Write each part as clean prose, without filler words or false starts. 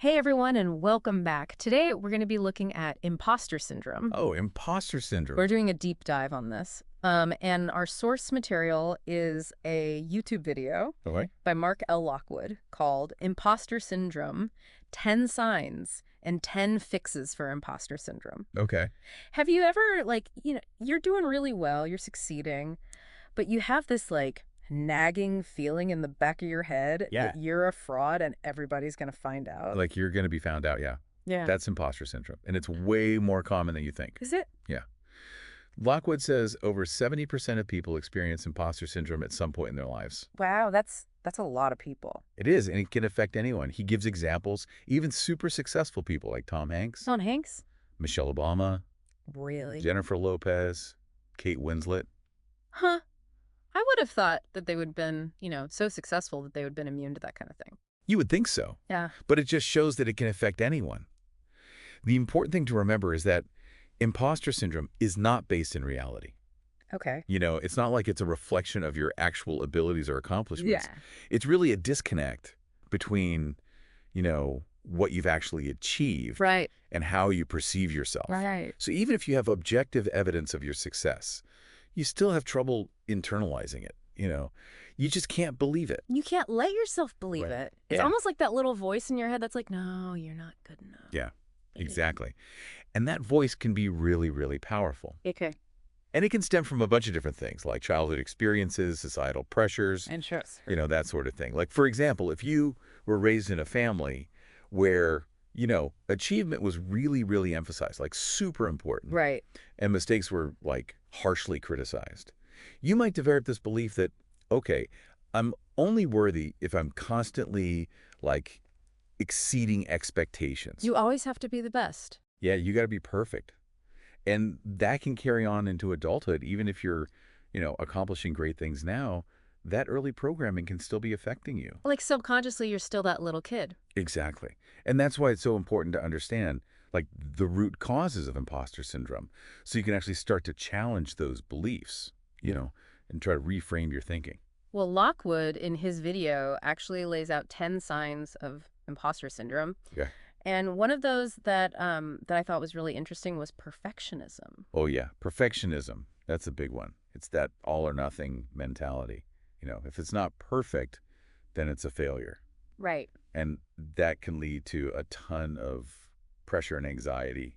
Hey everyone, and welcome back. Today we're going to be looking at imposter syndrome. Oh, imposter syndrome. We're doing a deep dive on this. And our source material is a YouTube video Okay. by L Lockwood called Imposter Syndrome, 10 Signs and 10 Fixes for Imposter Syndrome. Okay. Have you ever, you're doing really well, you're succeeding, but you have this, nagging feeling in the back of your head Yeah. that you're a fraud and everybody's going to find out? Like you're going to be found out, yeah. Yeah. That's imposter syndrome. And it's way more common than you think. Is it? Yeah. Lockwood says over 70% of people experience imposter syndrome at some point in their lives. Wow, that's a lot of people. It is, and it can affect anyone. He gives examples, even super successful people like Tom Hanks, Tom Hanks? Michelle Obama, Really? Jennifer Lopez, Kate Winslet. Huh. I would have thought that they would have been, so successful that they would have been immune to that kind of thing. You would think so. Yeah. But it just shows that it can affect anyone. The important thing to remember is that imposter syndrome is not based in reality. Okay. It's not like it's a reflection of your actual abilities or accomplishments. Yeah. It's really a disconnect between, what you've actually achieved Right. and how you perceive yourself. Right. So even if you have objective evidence of your success, you still have trouble internalizing it. You just can't believe it. You can't let yourself believe Right. it. It's Yeah. almost like that little voice in your head that's like, no, you're not good enough. Yeah, exactly. And that voice can be really, really powerful. Okay. And it can stem from a bunch of different things, like childhood experiences, societal pressures, Interest. that sort of thing. Like, for example, if you were raised in a family where, achievement was really, really emphasized, like super important, Right. and mistakes were, like, harshly criticized, you might develop this belief that, okay, I'm only worthy if I'm constantly, like, exceeding expectations. You always have to be the best. Yeah, you got to be perfect. And that can carry on into adulthood. Even if you're, accomplishing great things now, that early programming can still be affecting you. Like subconsciously, you're still that little kid. Exactly. And that's why it's so important to understand, like, the root causes of imposter syndrome. So you can actually start to challenge those beliefs, and try to reframe your thinking. Well, Lockwood, in his video, actually lays out 10 signs of imposter syndrome. Yeah. And one of those that I thought was really interesting was perfectionism. Oh, yeah. Perfectionism. That's a big one. It's that all or nothing mentality. If it's not perfect, then it's a failure. Right. And that can lead to a ton of pressure and anxiety,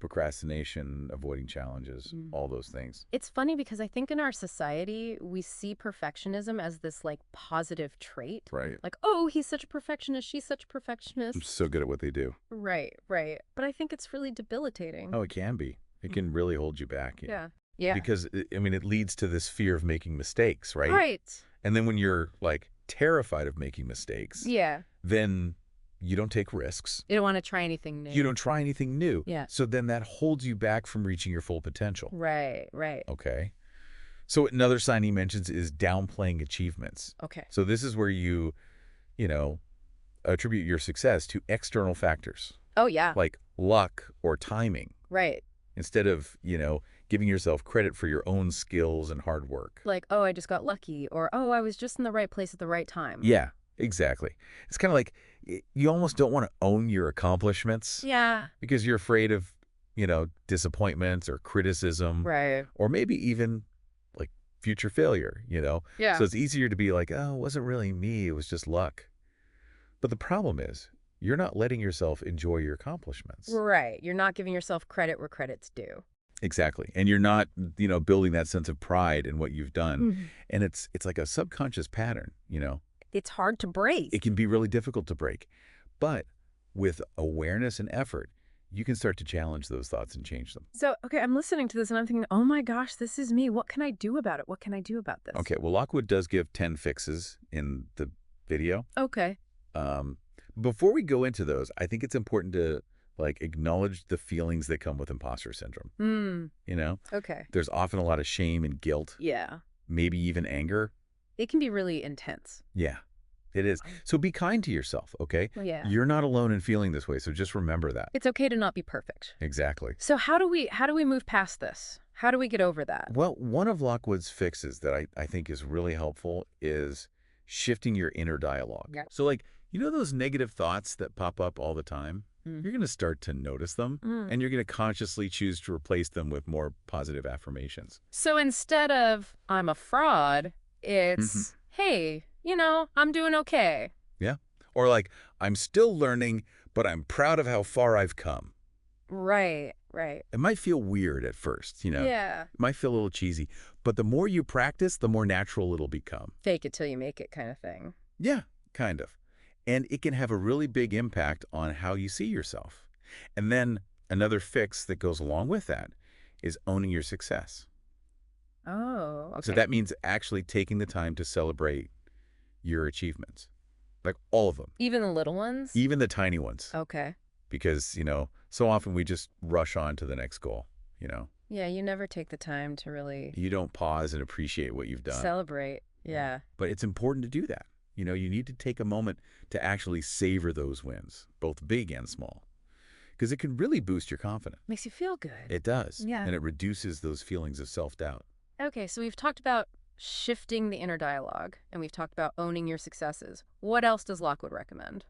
procrastination, avoiding challenges, all those things. It's funny because I think in our society, we see perfectionism as this positive trait. Right. Like, oh, he's such a perfectionist, she's such a I'm perfectionist. so good at what they do. Right, right. But I think it's really debilitating. Oh, it can be. It can really hold you back. Yeah. Yeah. Because, it leads to this fear of making mistakes, right? Right. And then when you're, like, terrified of making mistakes, Yeah. then you don't take risks. You don't want to try anything new. You don't try anything new. Yeah. So then that holds you back from reaching your full potential. Right, right. Okay. So another sign he mentions is downplaying achievements. Okay. So this is where you, attribute your success to external factors Oh, yeah. like luck or timing Right. instead of, giving yourself credit for your own skills and hard work. Like, oh, I just got lucky, or oh, I was just in the right place at the right time. Yeah, exactly. It's kind of like you almost don't want to own your accomplishments. Yeah. Because you're afraid of, disappointments or criticism. Right. Or maybe even like future failure, Yeah. So it's easier to be like, oh, it wasn't really me. It was just luck. But the problem is you're not letting yourself enjoy your accomplishments. Right. You're not giving yourself credit where credit's due. Exactly. And you're not, building that sense of pride in what you've done. Mm-hmm. And it's like a subconscious pattern, It's hard to break. It can be really difficult to break. But with awareness and effort, you can start to challenge those thoughts and change them. So, okay, I'm listening to this and I'm thinking, oh my gosh, this is me. What can I do about it? What can I do about this? Okay, well, Lockwood does give 10 fixes in the video. Okay. Before we go into those, I think it's important to acknowledge the feelings that come with imposter syndrome. Okay. There's often a lot of shame and guilt, Yeah. maybe even anger. It can be really intense. Yeah, it is. So be kind to yourself, okay? Yeah. You're not alone in feeling this way, so just remember that. It's okay to not be perfect. Exactly. So how do we move past this? How do we get over that? Well, one of Lockwood's fixes that I think is really helpful is shifting your inner dialogue. Yeah. So You know those negative thoughts that pop up all the time? Mm. You're going to start to notice them, Mm. and you're going to consciously choose to replace them with more positive affirmations. So instead of I'm a fraud, Hmm. it's hey, I'm doing okay. Yeah. Or like, I'm still learning, but I'm proud of how far I've come. Right, right. It might feel weird at first, Yeah. It might feel a little cheesy, but the more you practice, the more natural it'll become. Fake it till you make it kind of thing. Yeah, kind of. And it can have a really big impact on how you see yourself. And then another fix that goes along with that is owning your success. Oh, So okay. that means actually taking the time to celebrate your achievements, like all of them, Even the little ones? even the tiny ones, Okay. because, so often we just rush on to the next goal. Yeah, you never take the time to really You don't pause and appreciate what you've done. celebrate. Yeah. But it's important to do that. You need to take a moment to actually savor those wins, both big and small, because it can really boost your confidence. Makes you feel good. It does. Yeah. And it reduces those feelings of self-doubt. Okay, so we've talked about shifting the inner dialogue, and we've talked about owning your successes. What else does Lockwood recommend?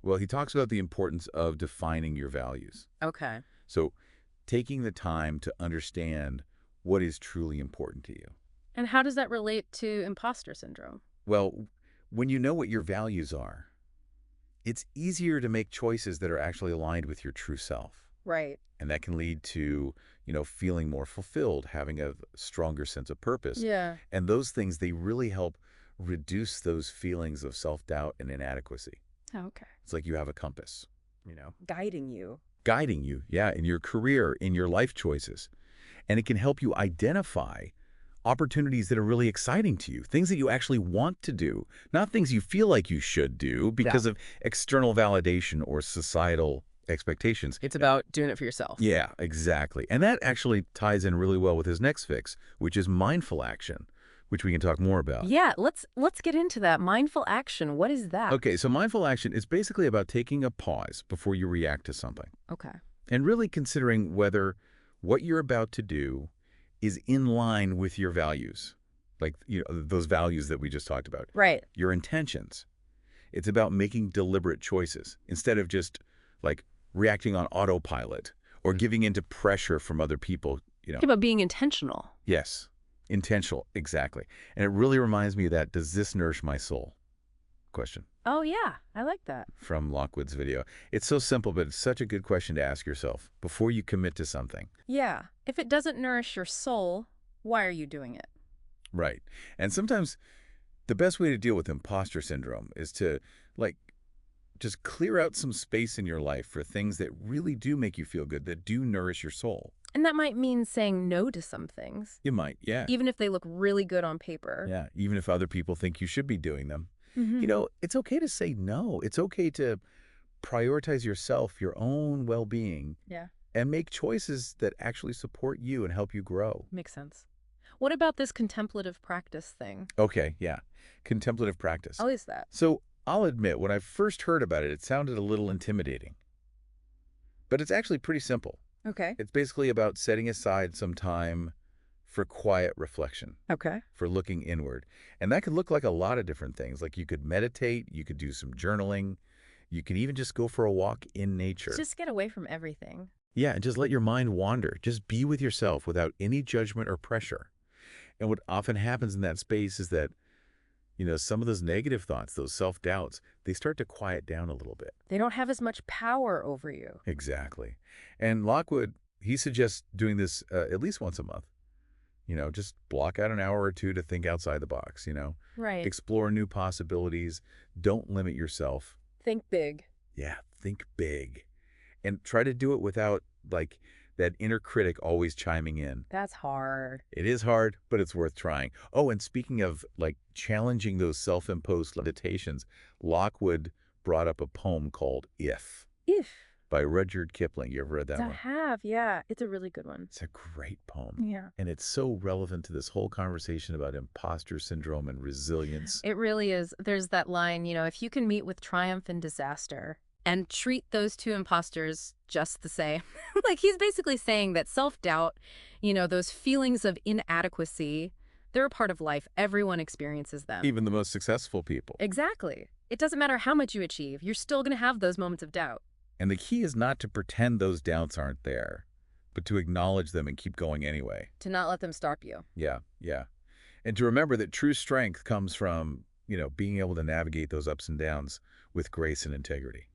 Well, he talks about the importance of defining your values. Okay. So taking the time to understand what is truly important to you. And how does that relate to imposter syndrome? Well, when you know what your values are, it's easier to make choices that are actually aligned with your true self. Right. And that can lead to, feeling more fulfilled, having a stronger sense of purpose. Yeah. And those things, they really help reduce those feelings of self-doubt and inadequacy. Okay. It's like you have a compass, Guiding you. guiding you, yeah, in your career, in your life choices. And it can help you identify opportunities that are really exciting to you, things that you actually want to do, not things you feel like you should do because of external validation or societal expectations. It's about doing it for yourself. Yeah, exactly. And that actually ties in really well with his next fix, which is mindful action, which we can talk more about. Yeah, let's get into that. Mindful action. What is that? Okay, so mindful action is basically about taking a pause before you react to something Okay. and really considering whether what you're about to do is in line with your values, like those values that we just talked about, Right. your intentions. It's about making deliberate choices instead of just like reacting on autopilot or giving into pressure from other people. Think about being intentional. Yes, intentional, exactly. And it really reminds me of that, does this nourish my soul? Question Oh, yeah. I like that. from Lockwood's video. It's so simple, but it's such a good question to ask yourself before you commit to something. Yeah. If it doesn't nourish your soul, why are you doing it? Right. And sometimes the best way to deal with imposter syndrome is to, like, just clear out some space in your life for things that really do make you feel good, that do nourish your soul. And that might mean saying no to some things, You might, yeah. even if they look really good on paper. Yeah, even if other people think you should be doing them. Mm-hmm. It's okay to say no. It's okay to prioritize yourself, your own well-being, Yeah. and make choices that actually support you and help you grow. Makes sense. What about this contemplative practice thing? Okay, yeah. Contemplative practice. How is that? So I'll admit, when I first heard about it, it sounded a little intimidating. But it's actually pretty simple. Okay. It's basically about setting aside some time for quiet reflection, Okay. for looking inward. And that could look like a lot of different things. Like you could meditate, you could do some journaling, you can even just go for a walk in nature. Just get away from everything. Yeah, and just let your mind wander. Just be with yourself without any judgment or pressure. And what often happens in that space is that, some of those negative thoughts, those self-doubts, they start to quiet down a little bit. They don't have as much power over you. Exactly. And Lockwood, he suggests doing this at least once a month. Just block out an hour or two to think outside the box, Right. explore new possibilities. Don't limit yourself. Think big. Yeah, think big. And try to do it without, like, that inner critic always chiming in. That's hard. It is hard, but it's worth trying. Oh, and speaking of, like, challenging those self-imposed limitations, Lockwood brought up a poem called If If. by Rudyard Kipling. You ever read that I one? have, yeah. It's a really good one. It's a great poem. Yeah. And it's so relevant to this whole conversation about imposter syndrome and resilience. It really is. There's that line, if you can meet with triumph and disaster and treat those two imposters just the same. Like he's basically saying that self-doubt, those feelings of inadequacy, They're a part of life. Everyone experiences them. Even the most successful people. Exactly. It doesn't matter how much you achieve, you're still going to have those moments of doubt. And the key is not to pretend those doubts aren't there, but to acknowledge them and keep going anyway. To not let them stop you. Yeah, yeah. And to remember that true strength comes from, being able to navigate those ups and downs with grace and integrity.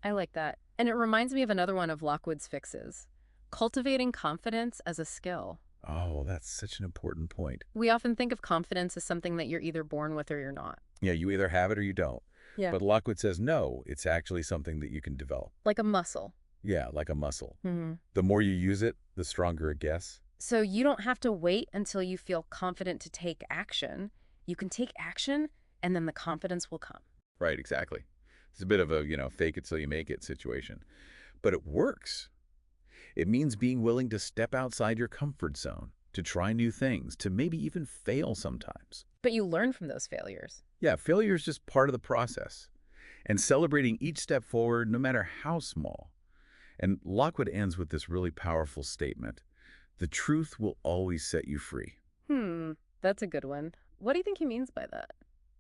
I like that. And it reminds me of another one of Lockwood's fixes. Cultivating confidence as a skill. Oh, that's such an important point. We often think of confidence as something that you're either born with or you're not. Yeah, you either have it or you don't. Yeah. But Lockwood says no, it's actually something that you can develop. Like a muscle. Yeah, like a muscle. Mm-hmm. The more you use it, the stronger it gets. So you don't have to wait until you feel confident to take action. You can take action, and then the confidence will come. Right, exactly. It's a bit of a, fake it till you make it situation. But it works. It means being willing to step outside your comfort zone, to try new things, to maybe even fail sometimes. But you learn from those failures. Yeah, failure is just part of the process. And celebrating each step forward, no matter how small. And Lockwood ends with this really powerful statement. The truth will always set you free. That's a good one. What do you think he means by that?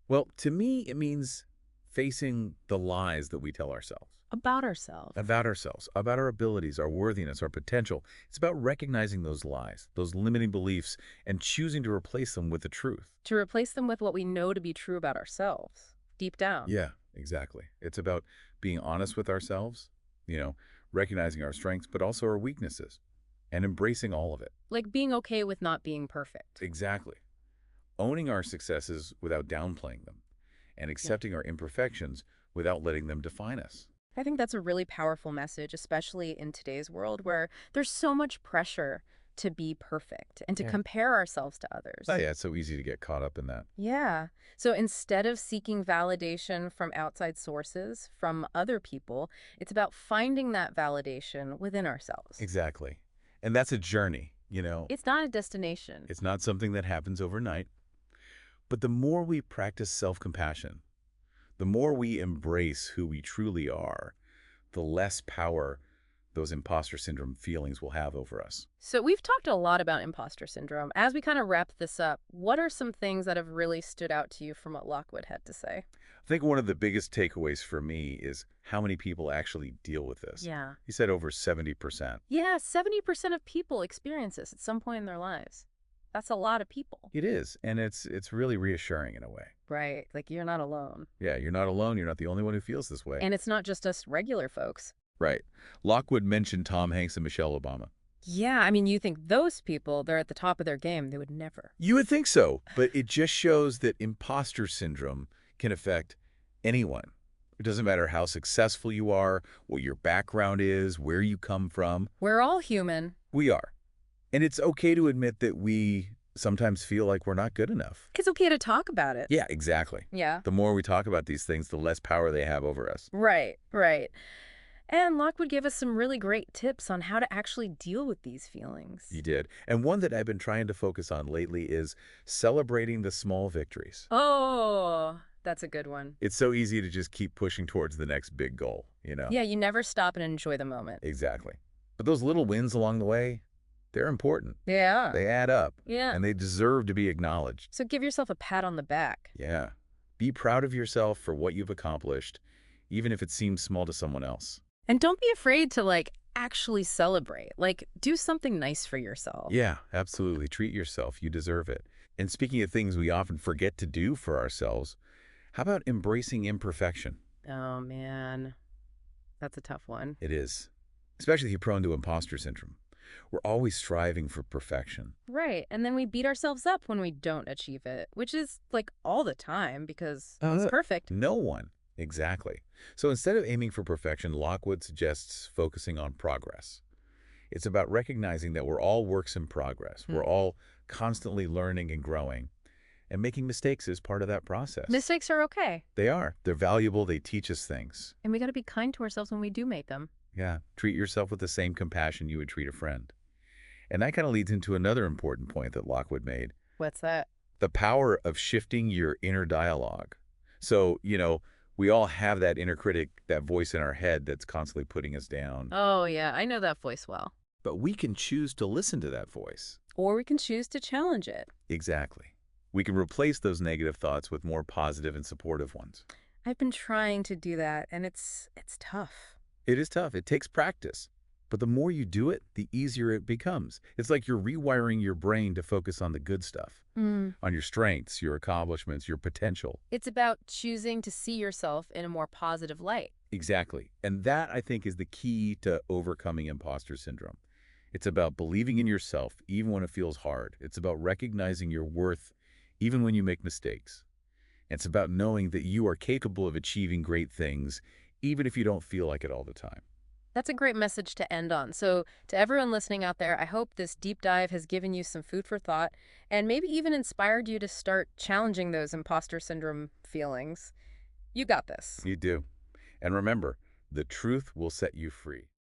Well, to me, it means facing the lies that we tell ourselves. About ourselves. About ourselves, about our abilities, our worthiness, our potential. It's about recognizing those lies, those limiting beliefs, and choosing to replace them with the truth. To replace them with what we know to be true about ourselves, deep down. Yeah, exactly. It's about being honest with ourselves, recognizing our strengths, but also our weaknesses, and embracing all of it. Like being okay with not being perfect. Exactly. Owning our successes without downplaying them, and accepting our imperfections without letting them define us. I think that's a really powerful message, especially in today's world where there's so much pressure to be perfect and to compare ourselves to others. Oh, yeah, it's so easy to get caught up in that. Yeah. So instead of seeking validation from outside sources, from other people, it's about finding that validation within ourselves. Exactly. And that's a journey, It's not a destination. It's not something that happens overnight. But the more we practice self-compassion, the more we embrace who we truly are, the less power those imposter syndrome feelings will have over us. So we've talked a lot about imposter syndrome. As we kind of wrap this up, what are some things that have really stood out to you from what Lockwood had to say? I think one of the biggest takeaways for me is how many people actually deal with this. Yeah. He said over 70%. Yeah, 70% of people experience this at some point in their lives. That's a lot of people. It is, and it's really reassuring in a way. Right. Like you're not alone. Yeah, you're not alone. You're not the only one who feels this way. And it's not just us regular folks. Right. Lockwood mentioned Tom Hanks and Michelle Obama. Yeah, I mean, you think those people, they're at the top of their game. They would never. You would think so, but it just shows that imposter syndrome can affect anyone. It doesn't matter how successful you are, what your background is, where you come from. We're all human. We are. And it's okay to admit that we sometimes feel like we're not good enough. It's okay to talk about it. Yeah, exactly. Yeah. The more we talk about these things, the less power they have over us. Right, right. And Lockwood gave us some really great tips on how to actually deal with these feelings. He did. And one that I've been trying to focus on lately is celebrating the small victories. Oh, that's a good one. It's so easy to just keep pushing towards the next big goal, Yeah, you never stop and enjoy the moment. Exactly. But those little wins along the way, they're important. Yeah. They add up. Yeah. And they deserve to be acknowledged. So give yourself a pat on the back. Yeah. Be proud of yourself for what you've accomplished, even if it seems small to someone else. And don't be afraid to, actually celebrate. Do something nice for yourself. Yeah, absolutely. Treat yourself. You deserve it. And speaking of things we often forget to do for ourselves, how about embracing imperfection? Oh, man. That's a tough one. It is. Especially if you're prone to imposter syndrome. We're always striving for perfection. Right. And then we beat ourselves up when we don't achieve it, which is, all the time because it's perfect. No one. Exactly. So instead of aiming for perfection, Lockwood suggests focusing on progress. It's about recognizing that we're all works in progress. We're all constantly learning and growing. And making mistakes is part of that process. Mistakes are okay. They are. They're valuable. They teach us things. And we got to be kind to ourselves when we do make them. Yeah. Treat yourself with the same compassion you would treat a friend. And that kind of leads into another important point that Lockwood made. What's that? The power of shifting your inner dialogue. So, we all have that inner critic, that voice in our head that's constantly putting us down. Oh, yeah. I know that voice well. But we can choose to listen to that voice. Or we can choose to challenge it. Exactly. We can replace those negative thoughts with more positive and supportive ones. I've been trying to do that, and it's tough. It is tough. It takes practice. But the more you do it, the easier it becomes. It's like you're rewiring your brain to focus on the good stuff, Mm. on your strengths, your accomplishments, your potential. It's about choosing to see yourself in a more positive light. Exactly. And that, I think, is the key to overcoming imposter syndrome. It's about believing in yourself even when it feels hard. It's about recognizing your worth even when you make mistakes. It's about knowing that you are capable of achieving great things even if you don't feel like it all the time. That's a great message to end on. So, to everyone listening out there, I hope this deep dive has given you some food for thought and maybe even inspired you to start challenging those imposter syndrome feelings. You got this. You do. And remember, the truth will set you free.